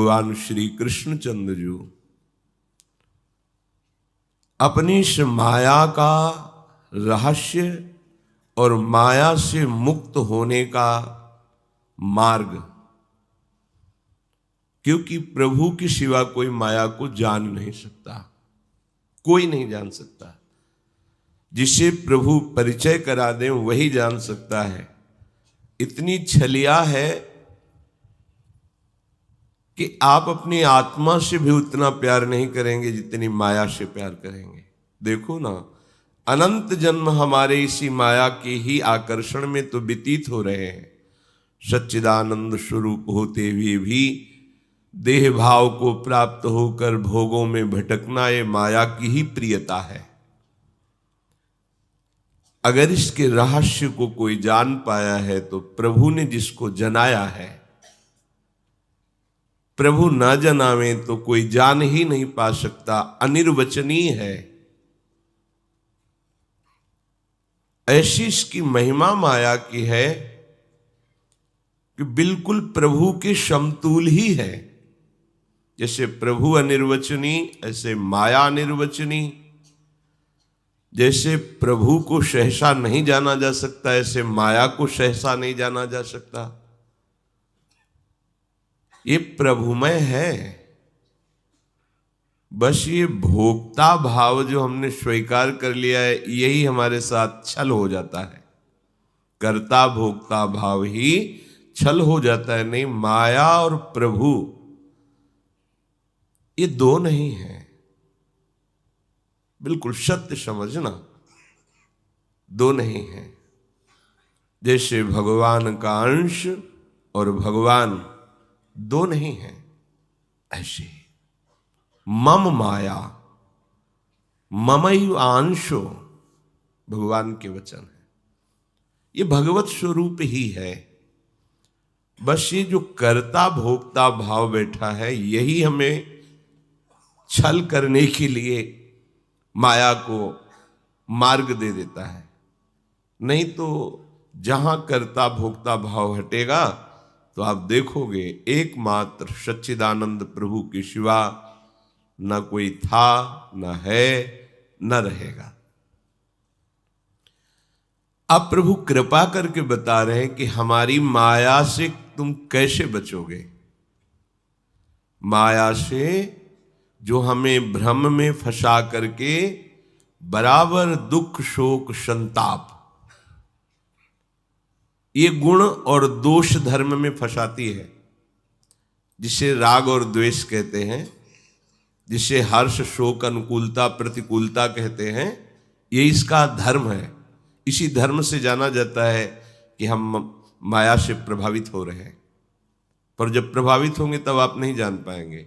भगवान श्री कृष्णचंद्र जी अपनी इस माया का रहस्य और माया से मुक्त होने का मार्ग, क्योंकि प्रभु के सिवा कोई माया को जान नहीं सकता, कोई नहीं जान सकता। जिसे प्रभु परिचय करा दें वही जान सकता है। इतनी छलिया है कि आप अपनी आत्मा से भी उतना प्यार नहीं करेंगे जितनी माया से प्यार करेंगे। देखो ना, अनंत जन्म हमारे इसी माया के ही आकर्षण में तो व्यतीत हो रहे हैं। सच्चिदानंद स्वरूप होते हुए भी देह भाव को प्राप्त होकर भोगों में भटकना ये माया की ही प्रियता है। अगर इसके रहस्य को कोई जान पाया है तो प्रभु ने जिसको जनाया है, प्रभु ना जनावे तो कोई जान ही नहीं पा सकता, अनिर्वचनीय है। ऐसी इसकी महिमा माया की है कि बिल्कुल प्रभु के समतुल ही है। जैसे प्रभु अनिर्वचनीय, ऐसे माया अनिर्वचनीय। जैसे प्रभु को सहसा नहीं जाना जा सकता, ऐसे माया को सहसा नहीं जाना जा सकता। ये प्रभुमय है। बस ये भोक्ता भाव जो हमने स्वीकार कर लिया है, यही हमारे साथ छल हो जाता है। कर्ता भोक्ता भाव ही छल हो जाता है। नहीं, माया और प्रभु ये दो नहीं है। बिल्कुल सत्य समझना, दो नहीं है। जैसे भगवान का अंश और भगवान दो नहीं है, ऐसे मम माया ममैव अंशो भगवान के वचन है। ये भगवत स्वरूप ही है। बस ये जो कर्ता भोक्ता भाव बैठा है, यही हमें छल करने के लिए माया को मार्ग दे देता है। नहीं तो जहां कर्ता भोक्ता भाव हटेगा तो आप देखोगे एकमात्र सच्चिदानंद प्रभु के सिवा न कोई था, न है, न रहेगा। अब प्रभु कृपा करके बता रहे हैं कि हमारी माया से तुम कैसे बचोगे। माया से जो हमें भ्रम में फंसा करके बराबर दुख शोक संताप, ये गुण और दोष धर्म में फंसाती है, जिसे राग और द्वेष कहते हैं, जिसे हर्ष शोक अनुकूलता प्रतिकूलता कहते हैं। ये इसका धर्म है। इसी धर्म से जाना जाता है कि हम माया से प्रभावित हो रहे हैं। पर जब प्रभावित होंगे तब आप नहीं जान पाएंगे।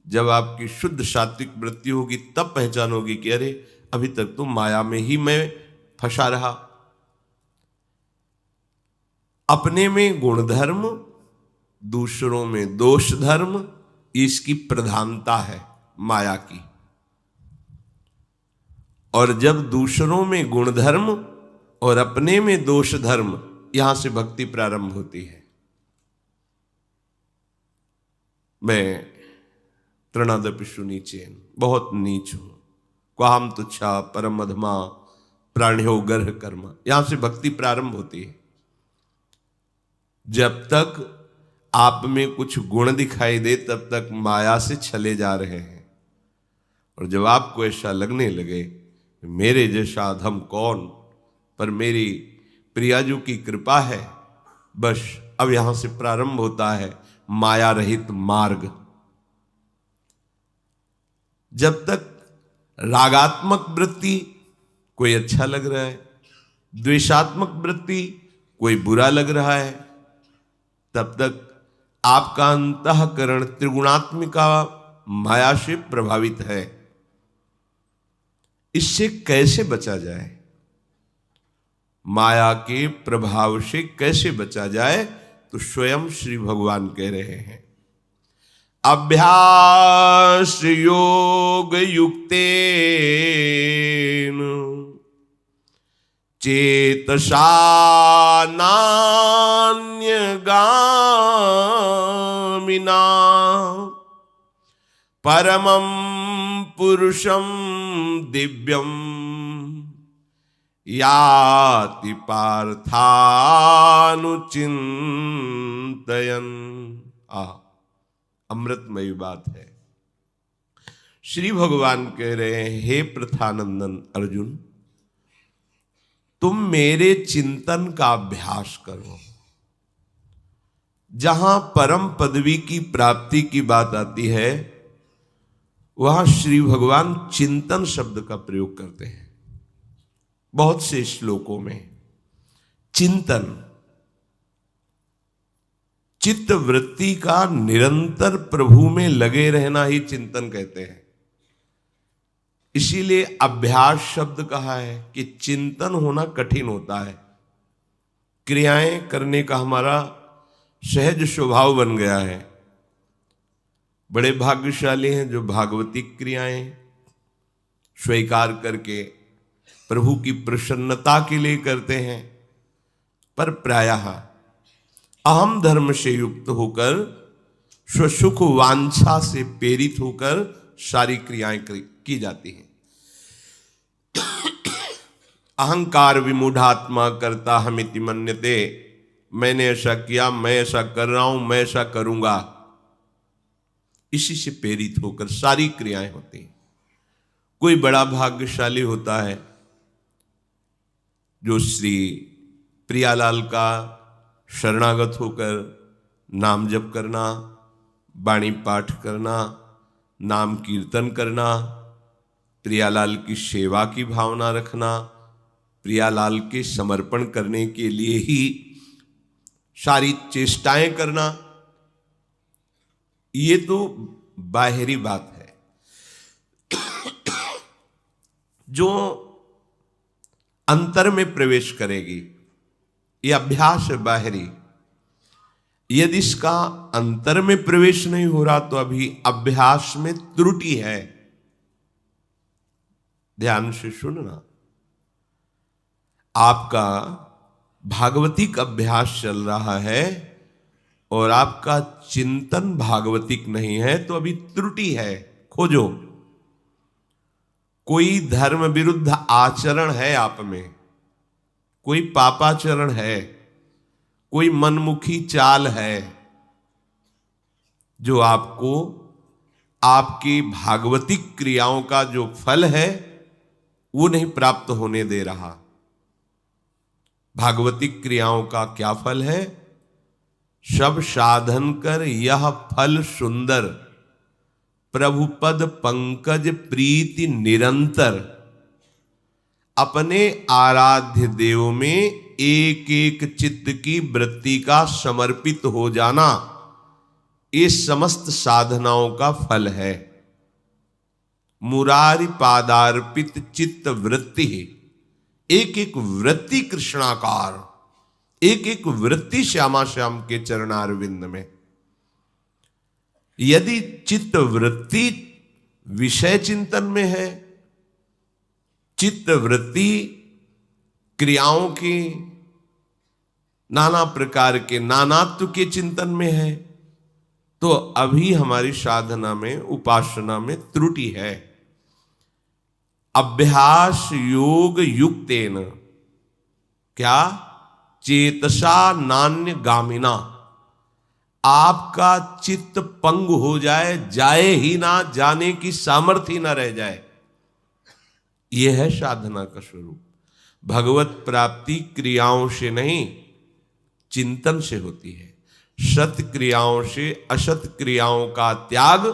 जब आपकी शुद्ध सात्विक वृत्ति होगी तब पहचान होगी कि अरे अभी तक तो माया में ही मैं फंसा रहा। अपने में गुण धर्म, दूसरों में दोष धर्म, इसकी प्रधानता है माया की। और जब दूसरों में गुण धर्म और अपने में दोष धर्म, यहां से भक्ति प्रारंभ होती है। मैं तृणादपिषु नीचेन, बहुत नीच हूं, क्वाहम तुच्छा परम अधमा प्राण्यो गर्ह कर्मा, यहां से भक्ति प्रारंभ होती है। जब तक आप में कुछ गुण दिखाई दे तब तक माया से छले जा रहे हैं। और जब आपको ऐसा लगने लगे मेरे जैसा अधम कौन, पर मेरी प्रियाजू की कृपा है, बस अब यहां से प्रारंभ होता है माया रहित मार्ग। जब तक रागात्मक वृत्ति कोई अच्छा लग रहा है, द्वेषात्मक वृत्ति कोई बुरा लग रहा है, तब तक आपका अंतःकरण त्रिगुणात्मिका माया से प्रभावित है। इससे कैसे बचा जाए, माया के प्रभाव से कैसे बचा जाए, तो स्वयं श्री भगवान कह रहे हैं अभ्यास योग युक्तेन चेतसा नान्यगामिना परमं पुरुषं दिव्यं याति पार्थानुचिंतयन्। अमृतमयी बात है। श्री भगवान कह रहे हैं, हे प्रथानंदन अर्जुन, तुम मेरे चिंतन का अभ्यास करो। जहां परम पदवी की प्राप्ति की बात आती है, वहां श्री भगवान चिंतन शब्द का प्रयोग करते हैं। बहुत से श्लोकों में चिंतन, चित्त वृत्ति का निरंतर प्रभु में लगे रहना ही चिंतन कहते हैं। इसीलिए अभ्यास शब्द कहा है कि चिंतन होना कठिन होता है। क्रियाएं करने का हमारा सहज स्वभाव बन गया है। बड़े भाग्यशाली हैं जो भागवती क्रियाएं स्वीकार करके प्रभु की प्रसन्नता के लिए करते हैं, पर प्रायः अहम धर्म से युक्त होकर स्वसुख वांछा से प्रेरित होकर सारी क्रियाएं की जाती हैं। अहंकार विमूढ़ात्मा करता हमिति मन्यते, मैंने ऐसा किया, मैं ऐसा कर रहा हूं, मैं ऐसा करूंगा, इसी से प्रेरित होकर सारी क्रियाएं होती हैं। कोई बड़ा भाग्यशाली होता है जो श्री प्रियालाल का शरणागत होकर नाम जप करना, वाणी पाठ करना, नाम कीर्तन करना, प्रियालाल की सेवा की भावना रखना, प्रियालाल के समर्पण करने के लिए ही सारी चेष्टाएं करना, ये तो बाहरी बात है। जो अंतर में प्रवेश करेगी, ये अभ्यास है बाहरी। यदि इसका अंतर में प्रवेश नहीं हो रहा तो अभी अभ्यास में त्रुटि है। ध्यान से सुनना, आपका भागवतिक अभ्यास चल रहा है और आपका चिंतन भागवतिक नहीं है तो अभी त्रुटि है, खोजो। कोई धर्म विरुद्ध आचरण है आप में, कोई पापाचरण है, कोई मनमुखी चाल है जो आपको आपकी भागवतिक क्रियाओं का जो फल है वो नहीं प्राप्त होने दे रहा। भागवतिक क्रियाओं का क्या फल है? सब साधन कर यह फल सुंदर, प्रभु पद पंकज प्रीति निरंतर। अपने आराध्य देव में एक एक चित्त की वृत्ति का समर्पित हो जाना, ये समस्त साधनाओं का फल है। मुरारी पादार्पित चित्त वृत्ति, एक एक वृत्ति कृष्णाकार, एक एक वृत्ति श्यामा श्याम के चरणारविंद में। यदि चित्त वृत्ति विषय चिंतन में है, चित्त वृत्ति क्रियाओं की नाना प्रकार के नानात्व के चिंतन में है, तो अभी हमारी साधना में, उपासना में त्रुटि है। अभ्यास योग युक्तेन क्या? चेतसा नान्य गामिना। आपका चित्त पंग हो जाए, जाए ही ना, जाने की सामर्थ्य ही ना रह जाए, यह है साधना का स्वरूप। भगवत प्राप्ति क्रियाओं से नहीं, चिंतन से होती है। सत क्रियाओं से असत क्रियाओं का त्याग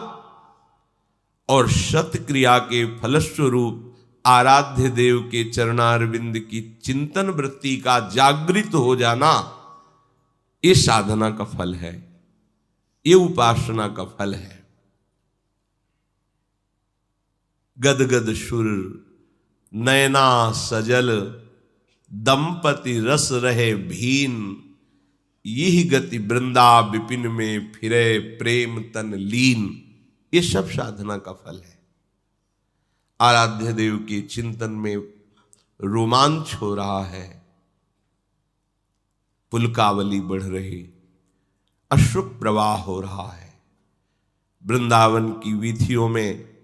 और सत क्रिया के फलस्वरूप आराध्य देव के चरणारविंद की चिंतन वृत्ति का जागृत हो जाना, ये साधना का फल है, ये उपासना का फल है। गदगद सुर नयना सजल, दंपति रस रहे भीन, यही गति वृंदा विपिन में फिरे प्रेम तन लीन। ये सब साधना का फल है। आराध्य देव के चिंतन में रोमांच हो रहा है, पुलकावली बढ़ रही, अश्रु प्रवाह हो रहा है। वृंदावन की वीथियों में